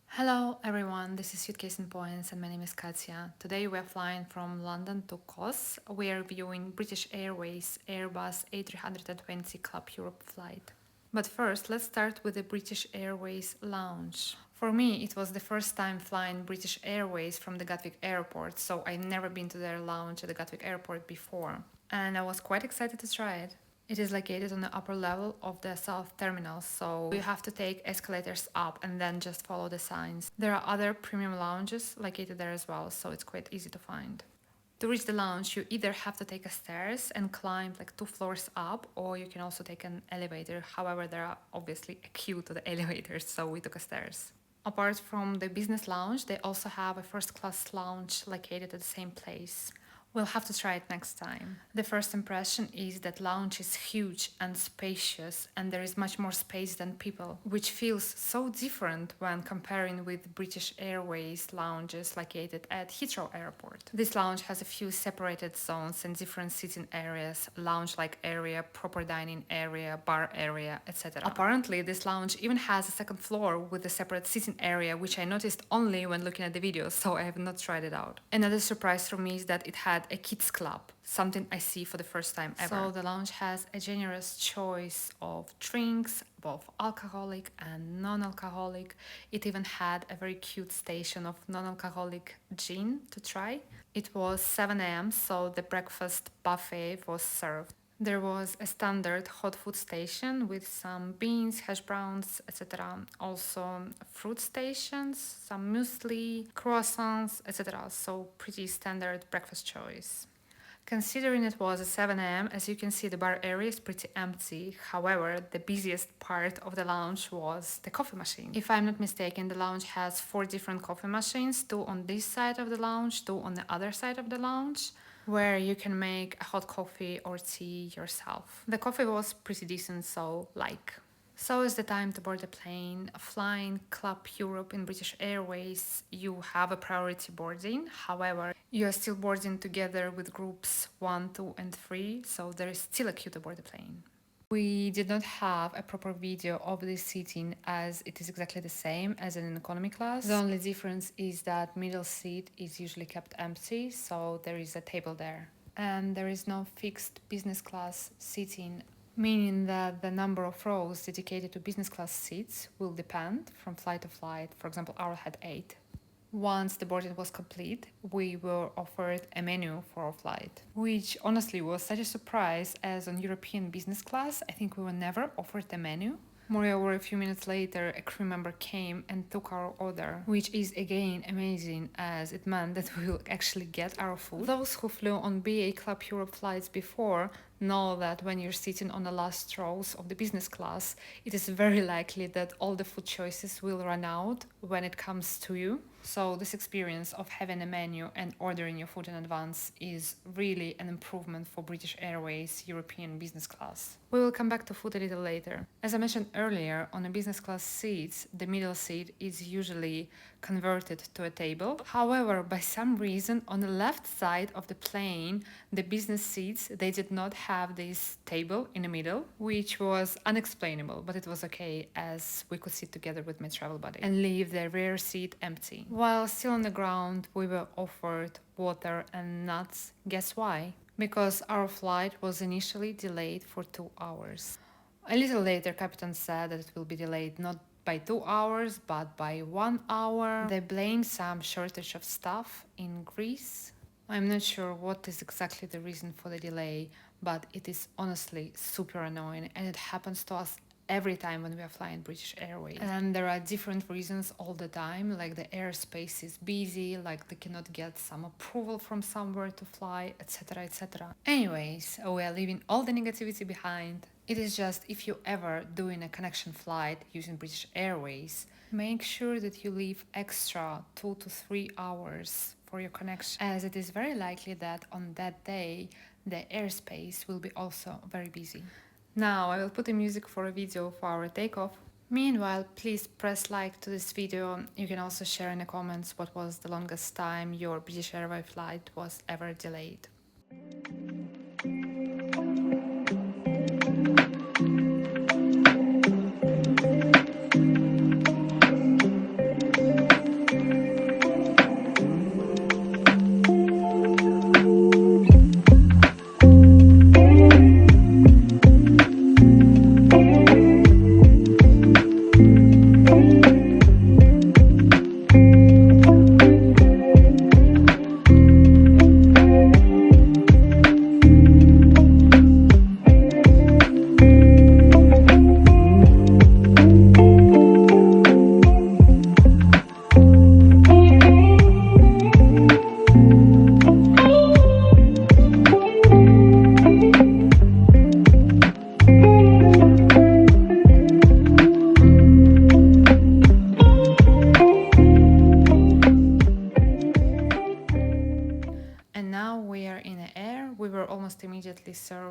Hello everyone, this is Suitcase and Points and my name is Katya. Today we are flying from London to Kos. We are viewing British Airways Airbus A320 Club Europe flight. But first, let's start with the British Airways lounge. For me, it was the first time flying British Airways from the Gatwick airport, so I've never been to their lounge at the Gatwick airport before. And I was quite excited to try it. It is located on the upper level of the south terminal, so you have to take escalators up and then just follow the signs. There are other premium lounges located there as well, so it's quite easy to find. To reach the lounge, you either have to take a stairs and climb like 2 floors up, or you can also take an elevator. However, there are obviously a queue to the elevators, so we took a stairs. Apart from the business lounge, they also have a first class lounge located at the same place. We'll have to try it next time. The first impression is that lounge is huge and spacious, and there is much more space than people, which feels so different when comparing with British Airways lounges located at Heathrow Airport. This lounge has a few separated zones and different sitting areas, lounge-like area, proper dining area, bar area, etc. Apparently, this lounge even has a second floor with a separate sitting area, which I noticed only when looking at the videos, so I have not tried it out. Another surprise for me is that it had a kids club, something I see for the first time ever. So the lounge has a generous choice of drinks, both alcoholic and non-alcoholic. It even had a very cute station of non-alcoholic gin to try. It was 7 a.m, so the breakfast buffet was served. There was a standard hot food station with some beans, hash browns, etc. Also fruit stations, some muesli, croissants, etc. So pretty standard breakfast choice. Considering it was at 7 a.m, as you can see, the bar area is pretty empty. However, the busiest part of the lounge was the coffee machine. If I'm not mistaken, the lounge has 4 different coffee machines, 2 on this side of the lounge, 2 on the other side of the lounge, where you can make a hot coffee or tea yourself. The coffee was pretty decent, so like. So is the time to board the plane. Flying Club Europe in British Airways, you have a priority boarding. However, you are still boarding together with groups 1, 2 and 3, so there is still a queue to board the plane. We did not have a proper video of this seating, as it is exactly the same as in an economy class. The only difference is that middle seat is usually kept empty, so there is a table there. And there is no fixed business class seating, meaning that the number of rows dedicated to business class seats will depend from flight to flight. For example, ours had 8. Once the boarding was complete, we were offered a menu for our flight, which honestly was such a surprise, as on European business class, I think we were never offered a menu. Moreover, a few minutes later, a crew member came and took our order, which is again amazing, as it meant that we will actually get our food. Those who flew on BA Club Europe flights before know that when you're sitting on the last rows of the business class, it is very likely that all the food choices will run out when it comes to you. So this experience of having a menu and ordering your food in advance is really an improvement for British Airways European business class. We will come back to food a little later. As I mentioned earlier, on a business class seats, the middle seat is usually converted to a table. However, by some reason, on the left side of the plane, the business seats, they did not have this table in the middle, which was unexplainable, but it was okay, as we could sit together with my travel buddy and leave the rear seat empty. While still on the ground, we were offered water and nuts. Guess why? Because our flight was initially delayed for 2 hours. A little later, Captain said that it will be delayed not by 2 hours, but by 1 hour. They blame some shortage of staff in Greece. I'm not sure what is exactly the reason for the delay, but it is honestly super annoying, and it happens to us every time when we are flying British Airways. And there are different reasons all the time, like the airspace is busy, like they cannot get some approval from somewhere to fly, etc, etc. Anyways, we are leaving all the negativity behind. It is just, if you ever doing a connection flight using British Airways, make sure that you leave extra 2 to 3 hours for your connection, as it is very likely that on that day the airspace will be also very busy. Now I will put the music for a video for our takeoff. Meanwhile, please press like to this video. You can also share in the comments what was the longest time your British Airways flight was ever delayed.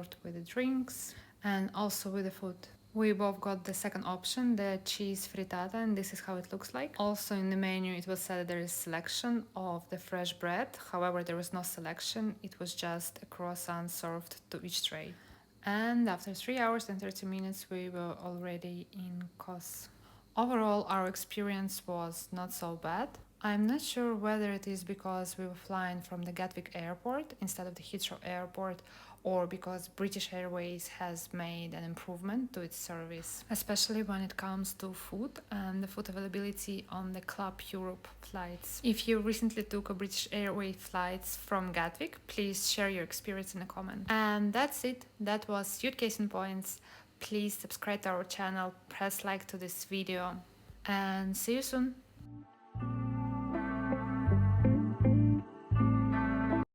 airport with the drinks and also with the food. We both got the second option, the cheese frittata, and this is how it looks like. Also in the menu it was said that there is selection of the fresh bread. However, there was no selection. It was just a croissant served to each tray. And after 3 hours and 30 minutes we were already in Kos. Overall, our experience was not so bad. I'm not sure whether it is because we were flying from the Gatwick airport instead of the Heathrow airport, or because British Airways has made an improvement to its service, especially when it comes to food and the food availability on the Club Europe flights. If you recently took a British Airways flights from Gatwick, please share your experience in a comment. And that's it. That was Suitcase and Points. Please subscribe to our channel, press like to this video, and see you soon.